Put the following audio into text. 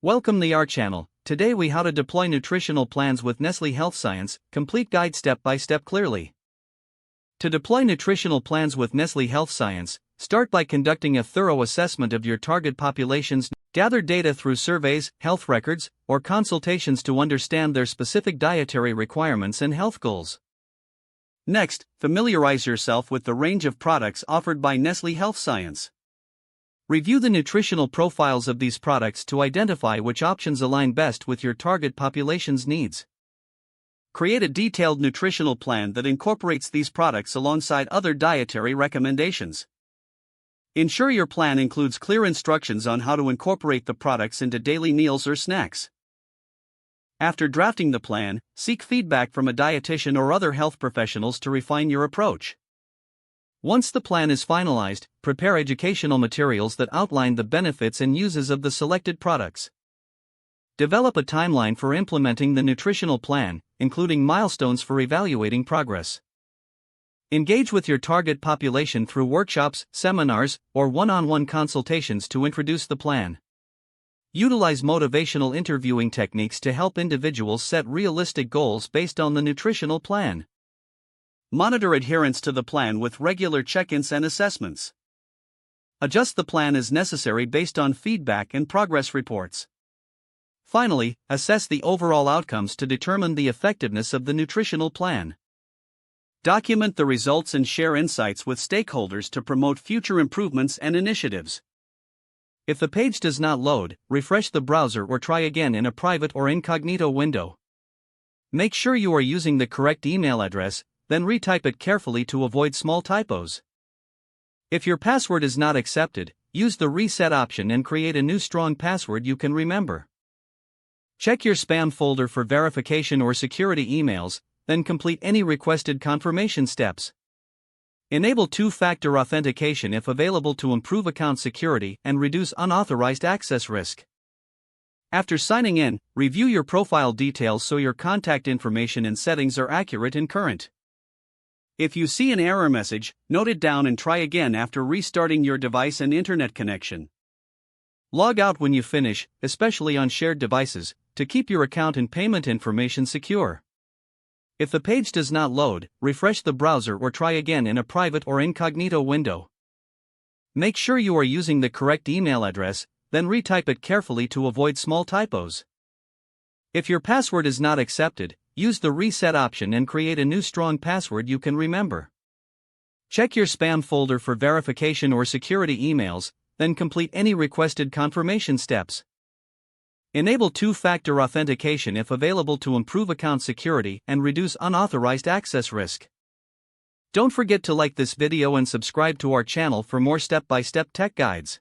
Welcome to our channel. Today we how to deploy nutritional plans with Nestlé Health Science, complete guide step by step clearly. To deploy nutritional plans with Nestlé Health Science, start by conducting a thorough assessment of your target populations, gather data through surveys, health records, or consultations to understand their specific dietary requirements and health goals. Next, familiarize yourself with the range of products offered by Nestlé Health Science. Review the nutritional profiles of these products to identify which options align best with your target population's needs. Create a detailed nutritional plan that incorporates these products alongside other dietary recommendations. Ensure your plan includes clear instructions on how to incorporate the products into daily meals or snacks. After drafting the plan, seek feedback from a dietitian or other health professionals to refine your approach. Once the plan is finalized, prepare educational materials that outline the benefits and uses of the selected products. Develop a timeline for implementing the nutritional plan, including milestones for evaluating progress. Engage with your target population through workshops, seminars, or one-on-one consultations to introduce the plan. Utilize motivational interviewing techniques to help individuals set realistic goals based on the nutritional plan. Monitor adherence to the plan with regular check-ins and assessments. Adjust the plan as necessary based on feedback and progress reports. Finally, assess the overall outcomes to determine the effectiveness of the nutritional plan. Document the results and share insights with stakeholders to promote future improvements and initiatives. If the page does not load, refresh the browser or try again in a private or incognito window. Make sure you are using the correct email address, then retype it carefully to avoid small typos. If your password is not accepted, use the reset option and create a new strong password you can remember. Check your spam folder for verification or security emails, then complete any requested confirmation steps. Enable two-factor authentication if available to improve account security and reduce unauthorized access risk. After signing in, review your profile details so your contact information and settings are accurate and current. If you see an error message, note it down and try again after restarting your device and internet connection. Log out when you finish, especially on shared devices, to keep your account and payment information secure. If the page does not load, refresh the browser or try again in a private or incognito window. Make sure you are using the correct email address, then retype it carefully to avoid small typos. If your password is not accepted, use the reset option and create a new strong password you can remember. Check your spam folder for verification or security emails, then complete any requested confirmation steps. Enable two-factor authentication if available to improve account security and reduce unauthorized access risk. Don't forget to like this video and subscribe to our channel for more step-by-step tech guides.